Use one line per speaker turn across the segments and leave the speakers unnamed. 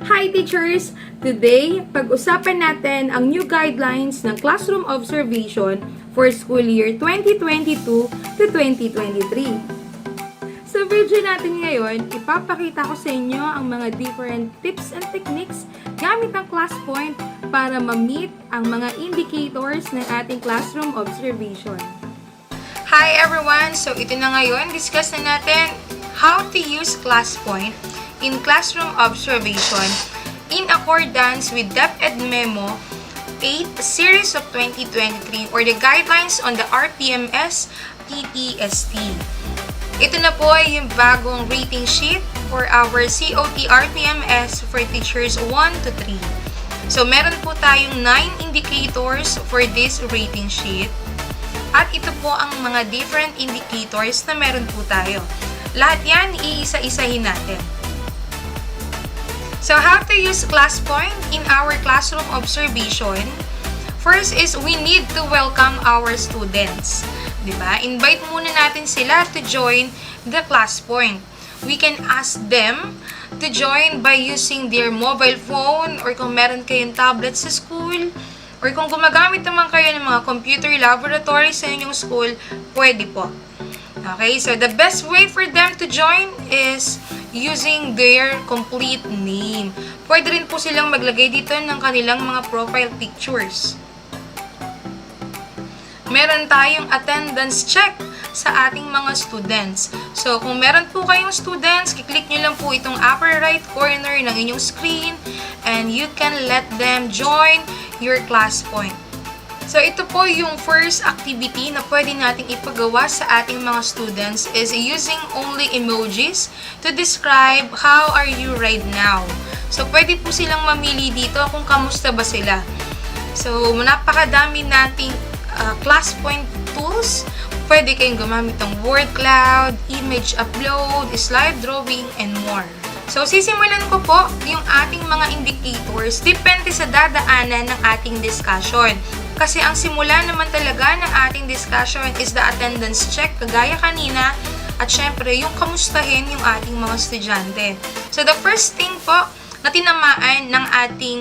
Hi teachers! Today, pag-usapan natin ang new guidelines ng classroom observation for school year 2022 to 2023. Sa video natin ngayon, ipapakita ko sa inyo ang mga different tips and techniques gamit ang Classpoint para ma-meet ang mga indicators ng ating classroom observation.
Hi everyone! So ito na ngayon, discuss na natin how to use Classpoint in classroom observation in accordance with DepEd Memo 8 series of 2023 or the guidelines on the RPMS PPST. Ito na po ay yung bagong rating sheet for our COT RPMS for teachers 1 to 3. So meron po tayong 9 indicators for this rating sheet. At ito po ang mga different indicators na meron po tayo. Lahat yan, iisa-isahin natin. So, how to use Classpoint in our classroom observation? First is, we need to welcome our students. Diba? Invite muna natin sila to join the Classpoint. We can ask them to join by using their mobile phone or kung meron kayong tablet sa school or kung gumagamit naman kayo ng mga computer laboratory sa inyong school, pwede po. Okay, so the best way for them to join is using their complete name. Pwede rin po silang maglagay dito ng kanilang mga profile pictures. Meron tayong attendance check sa ating mga students. So, kung meron po kayong students, kiklik nyo lang po itong upper right corner ng inyong screen and you can let them join your Classpoint. So, ito po yung first activity na pwede nating ipagawa sa ating mga students is using only emojis to describe how are you right now. So, pwede po silang mamili dito kung kamusta ba sila. So, napakadami nating Classpoint tools. Pwede kayong gumamit ng word cloud, image upload, slide drawing, and more. So, sisimulan ko po yung ating mga indicators depende sa dadaanan ng ating discussion. Kasi ang simula naman talaga ng ating discussion is the attendance check, kagaya kanina, at syempre yung kamustahin yung ating mga estudyante. So, the first thing po na tinamaan ng ating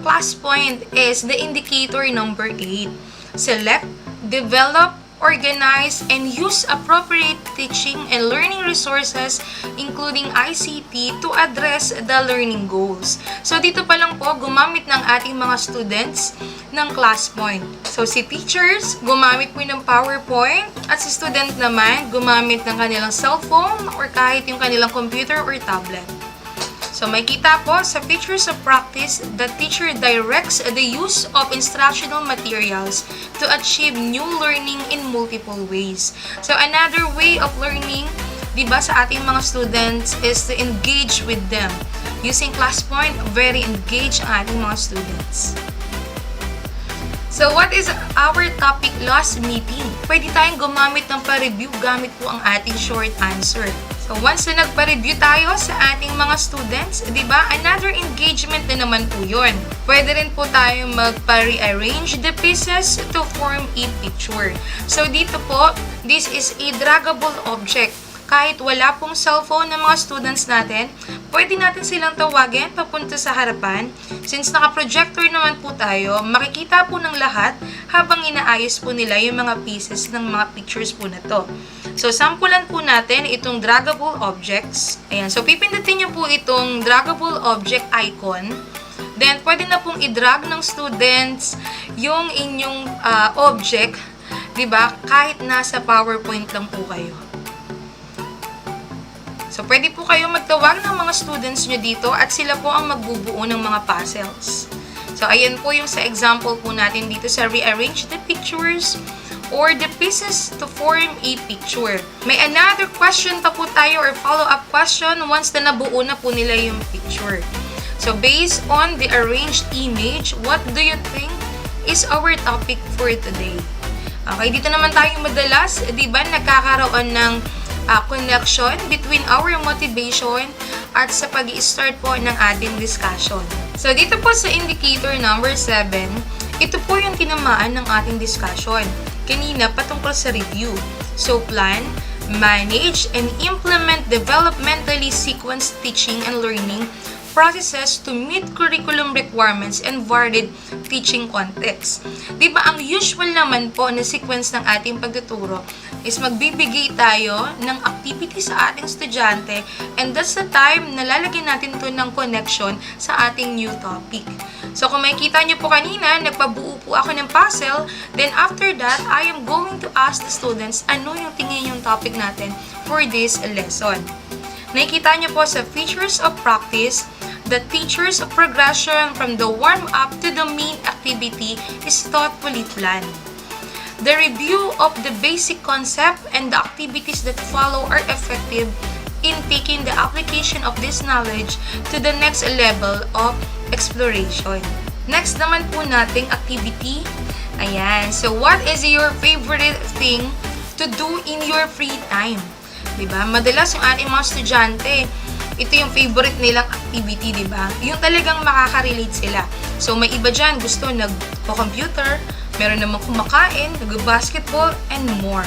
Classpoint is the indicator number 8. Select, develop, organize, and use appropriate teaching and learning resources including ICT to address the learning goals. So, dito pa lang po, gumamit ng ating mga students ng Classpoint. So, si teachers, gumamit po ng PowerPoint at si student naman, gumamit ng kanilang cellphone or kahit yung kanilang computer or tablet. So, may kita po sa pictures of practice, the teacher directs the use of instructional materials to achieve new learning in multiple ways. So, another way of learning, diba, sa ating mga students is to engage with them. Using Classpoint, very engaged ang ating mga students. So, what is our topic last meeting? Pwede tayong gumamit ng pa-review gamit po ang ating short answer. So, once na nagpa-review tayo sa ating mga students, di ba, another engagement na naman po yun. Pwede rin po tayo magpa-rearrange the pieces to form a picture. So, dito po, this is a draggable object. Kahit wala pong cellphone ng mga students natin, pwede natin silang tawagin papunta sa harapan. Since naka-projector naman po tayo, makikita po ng lahat habang inaayos po nila yung mga pieces ng mga pictures po na to. So, sampulan po natin itong draggable objects. Ayan. So, pipindutin nyo po itong draggable object icon. Then, pwede na pong i-drag ng students yung inyong object, diba? Kahit nasa PowerPoint lang po kayo. So, pwede po kayo magtawag ng mga students nyo dito at sila po ang magbubuo ng mga puzzles. So, ayan po yung sa example po natin dito sa rearrange the pictures or the pieces to form a picture. May another question pa po tayo or follow-up question once na nabuo na po nila yung picture. So, based on the arranged image, what do you think is our topic for today? Okay, dito naman tayo madalas, di ba, nagkakaroon ng connection between our motivation at sa pag-i-start po ng ating discussion. So, dito po sa indicator number 7, ito po yung tinamaan ng ating discussion. Kanina, patungkol sa review. So, plan, manage, and implement developmentally sequenced teaching and learning processes to meet curriculum requirements and varied teaching contexts. Diba, ang usual naman po na sequence ng ating pagtuturo is magbibigay tayo ng activity sa ating estudyante, and that's the time na lalagyan natin to ng connection sa ating new topic. So, kung makikita nyo po kanina, nagpabuo po ako ng puzzle. Then, after that, I am going to ask the students ano yung tingin yung topic natin for this lesson. Nakikita nyo po sa features of practice, the teacher's progression from the warm-up to the main activity is thoughtfully planned. The review of the basic concept and the activities that follow are effective in taking the application of this knowledge to the next level of exploration. Next naman po nating activity. Ayan. So, what is your favorite thing to do in your free time? Diba? Madalas yung ating mga estudyante, ito yung favorite nilang activity, diba? Yung talagang makaka-relate sila. So, may iba dyan gusto nag-computer, meron namang kumakain, nag-basketball, and more.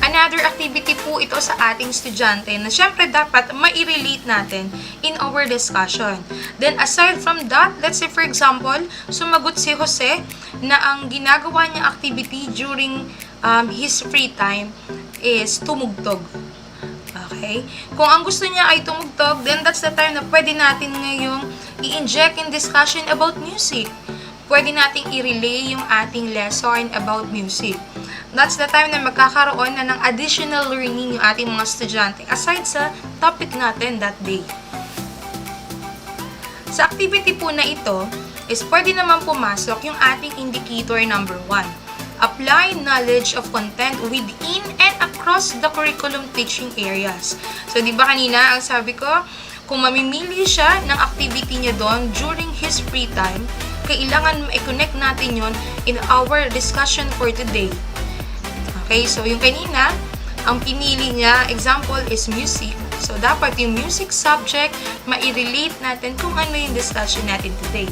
Another activity po ito sa ating estudyante na syempre dapat mai-relate natin in our discussion. Then aside from that, let's say for example, sumagot si Jose na ang ginagawa niyang activity during his free time is tumugtog. Okay? Kung ang gusto niya ay tumugtog, then that's the time na pwede natin ngayong i-inject in discussion about music. Pwede nating i-relay yung ating lesson about music. That's the time na magkakaroon na ng additional learning yung ating mga estudyante aside sa topic natin that day. Sa activity po na ito, is pwede naman pumasok yung ating indicator number 1. Apply knowledge of content within and across the curriculum teaching areas. So, di ba kanina, ang sabi ko, kung mamimili siya ng activity niya doon during his free time, kailangan i-connect natin yon in our discussion for today. Okay, so yung kanina, ang pinili niya, example is music. So, dapat yung music subject, ma-relate natin kung ano yung discussion natin today.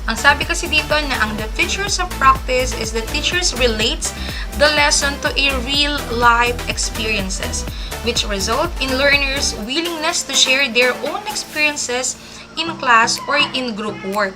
Ang sabi kasi dito na ang the features of practice is the teachers relates the lesson to a real life experiences, which result in learners' willingness to share their own experiences in class or in group work.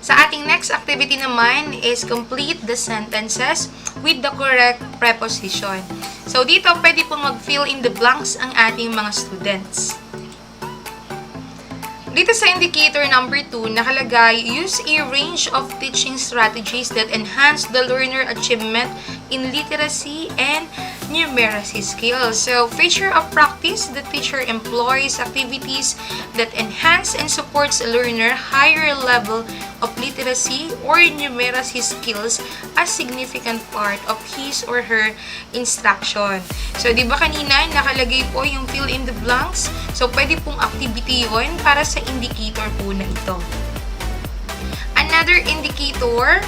Sa ating next activity naman is complete the sentences with the correct preposition. So, dito pwede pong mag-fill in the blanks ang ating mga students. Dito sa indicator number 2, nakalagay, use a range of teaching strategies that enhance the learner achievement in literacy and numeracy skills. So, feature of practice, the teacher employs activities that enhance and supports a learner higher level of literacy or numeracy skills as significant part of his or her instruction. So, di ba kanina nakalagay po yung fill in the blanks? So, pwede pong activity yun para sa indicator po na ito. Another indicator,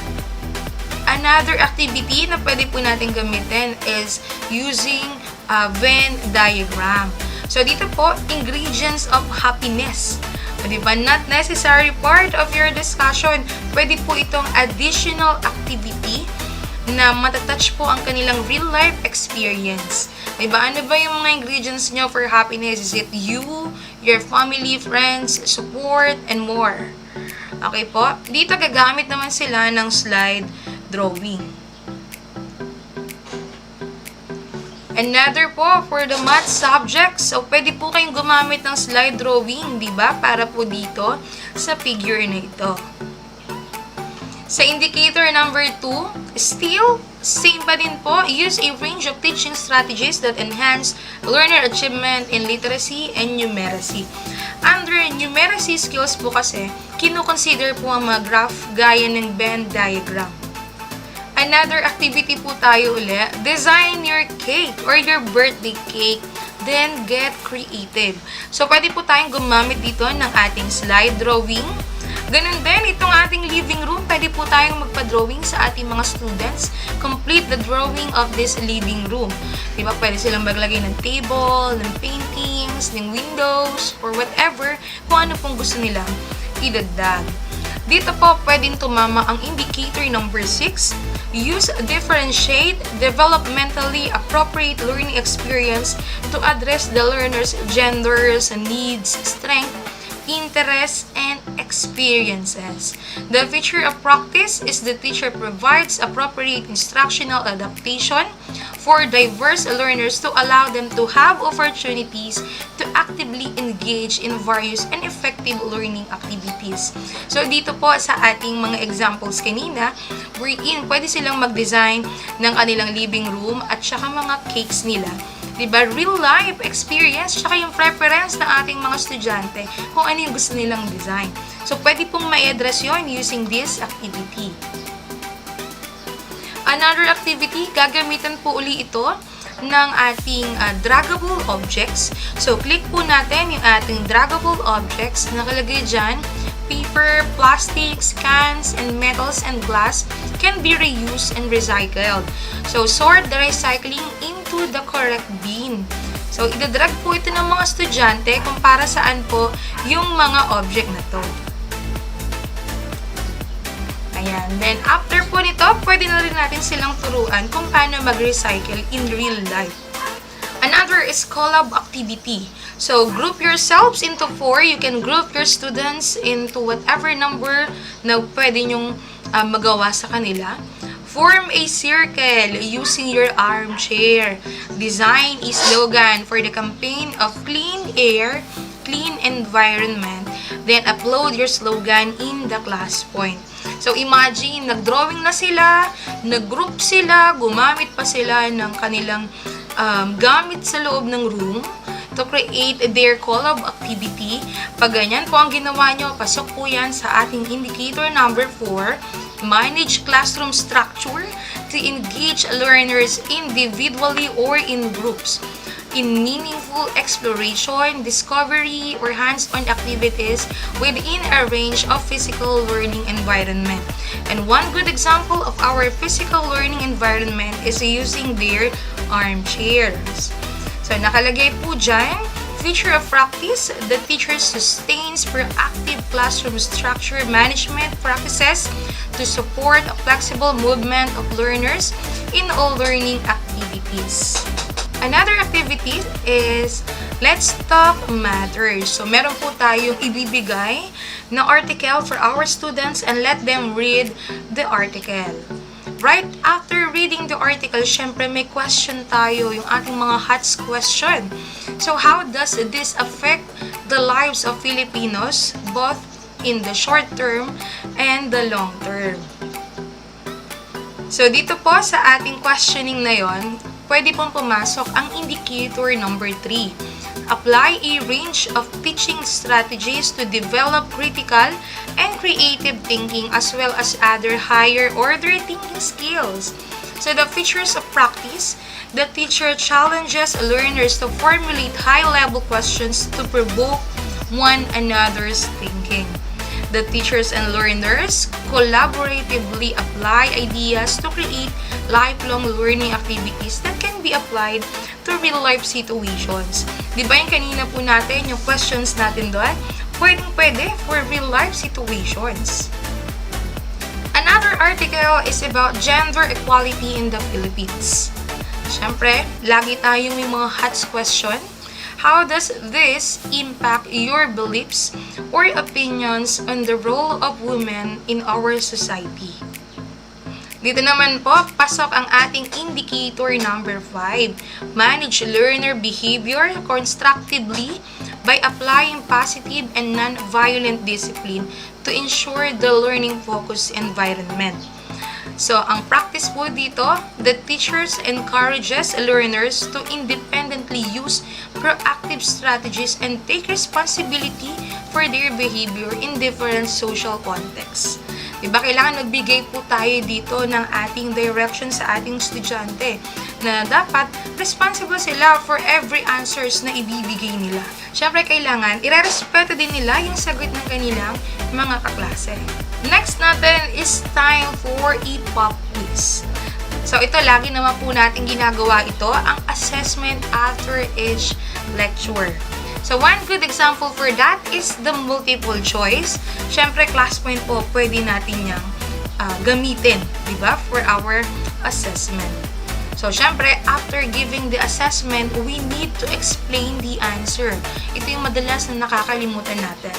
another activity na pwede po natin gamitin is using a Venn diagram. So, dito po, ingredients of happiness. O, diba? Not necessary part of your discussion. Pwede po itong additional activity na matatouch po ang kanilang real-life experience. Diba? Ano ba yung mga ingredients nyo for happiness? Is it you, your family, friends, support, and more? Okay po? Dito gagamit naman sila ng slide drawing. Another po for the math subjects. So, pwede po kayong gumamit ng slide drawing, di ba? Para po dito sa figure na ito. Sa indicator number 2, still, same pa din po. Use a range of teaching strategies that enhance learner achievement in literacy and numeracy. Under numeracy skills po kasi, kino-consider po ang mga graph gaya ng Venn diagram. Another activity po tayo ulit, design your cake or your birthday cake, then get creative. So, pwede po tayong gumamit dito ng ating slide drawing. Ganun din, itong ating living room, pwede po tayong magpa-drawing sa ating mga students. Complete the drawing of this living room. Diba, pwede silang maglagay ng table, ng paintings, ng windows, or whatever, kung ano pong gusto nilang idagdag. Dito po, pwedeng tumama ang indicator number 6. Use differentiate, developmentally appropriate learning experience to address the learner's genders, needs, strength, interests, and experiences. The feature of practice is the teacher provides appropriate instructional adaptation for diverse learners to allow them to have opportunities to actively engage in various and effective learning activities. So, dito po sa ating mga examples kanina, wherein pwede silang mag-design ng kanilang living room at saka mga cakes nila. Diba? Real life experience tsaka yung preference ng ating mga estudyante kung ano yung gusto nilang design. So, pwede pong ma-address yun using this activity. Another activity, gagamitan po uli ito ng ating draggable objects. So, click po natin yung ating draggable objects. Nakalagay dyan, paper, plastics, cans, and metals and glass can be reused and recycled. So, sort the recycling into the correct bin. So, idadrag po ito ng mga estudyante kung para saan po yung mga object na to. Ayan. Then, after po nito, pwede na rin natin silang turuan kung paano mag-recycle in real life. Another is collab activity. So, group yourselves into 4. You can group your students into whatever number na pwede nyong magawa sa kanila. Form a circle using your armchair. Design a slogan for the campaign of clean air, clean environment. Then, upload your slogan in the Classpoint. So, imagine, nag-drawing na sila, nag-group sila, gumamit pa sila ng kanilang gamit sa loob ng room to create their collab activity. Pag ganyan po ang ginawa nyo, pasok po yan sa ating indicator number 4, manage classroom structure to engage learners individually or in groups in meaningful exploration, discovery, or hands-on activities within a range of physical learning environment. And one good example of our physical learning environment is using their armchairs. So, nakalagay po dyan, feature of practice, the teacher sustains proactive classroom structure management practices to support a flexible movement of learners in all learning activities. Another activity is Let's Talk Matters. So, meron po tayong ibibigay na article for our students and let them read the article. Right after reading the article, syempre may question tayo, yung ating mga HOTS question. So, how does this affect the lives of Filipinos, both in the short term and the long term? So, dito po sa ating questioning na yon, pwede pong pumasok ang indicator number 3. Apply a range of teaching strategies to develop critical and creative thinking as well as other higher order thinking skills. So the features of practice, the teacher challenges learners to formulate high-level questions to provoke one another's thinking. The teachers and learners collaboratively apply ideas to create lifelong learning activities that can be applied to real-life situations. Di ba yung kanina po natin, yung questions natin doon, pwedeng-pwede for real-life situations. Another article is about gender equality in the Philippines. Siyempre, lagi tayong may mga HOTS question. How does this impact your beliefs or opinions on the role of women in our society? Dito naman po, pasok ang ating indicator number 5. Manage learner behavior constructively by applying positive and non-violent discipline to ensure the learning-focused environment. So, ang practice po dito, the teachers encourages learners to independently use proactive strategies and take responsibility for their behavior in different social contexts. Diba, kailangan magbigay po tayo dito ng ating direction sa ating estudyante na dapat responsible sila for every answers na ibibigay nila. Siyempre, kailangan irerespeto din nila yung sagot ng kanilang mga kaklase. Next natin is time for e-pop quiz. So, ito, lagi naman po natin ginagawa ito, ang assessment after each lecture. So, one good example for that is the multiple choice. Siyempre, Classpoint po, pwede natin niyang gamitin, di ba, for our assessment. So, syempre, after giving the assessment, we need to explain the answer. Ito yung madalas na nakakalimutan natin.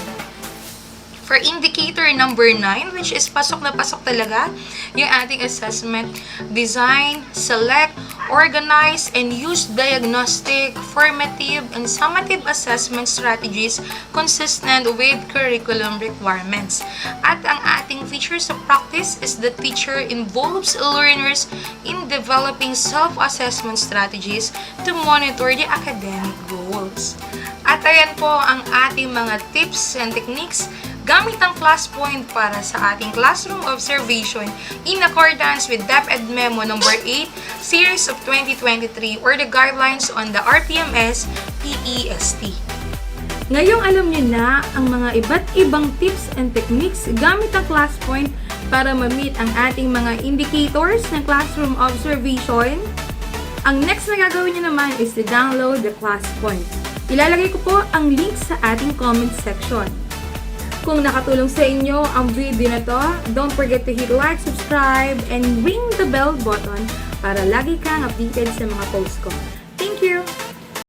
For indicator number 9, which is pasok na pasok talaga, yung ating assessment, design, select, organize, and use diagnostic, formative, and summative assessment strategies consistent with curriculum requirements. At ang ating features of practice is the teacher involves learners in developing self-assessment strategies to monitor the academic goals. At ayan po ang ating mga tips and techniques gamit ang Classpoint para sa ating classroom observation in accordance with DepEd Memo number 8, Series of 2023 or the guidelines on the RPMS PPST.
Ngayong alam niyo na ang mga iba't ibang tips and techniques gamit ang Classpoint para ma-meet ang ating mga indicators ng classroom observation. Ang next na gagawin niyo naman is to download the Classpoint. Ilalagay ko po ang link sa ating comment section. Kung nakatulong sa inyo ang video na to, don't forget to hit like, subscribe, and ring the bell button para lagi kang updated sa mga posts ko.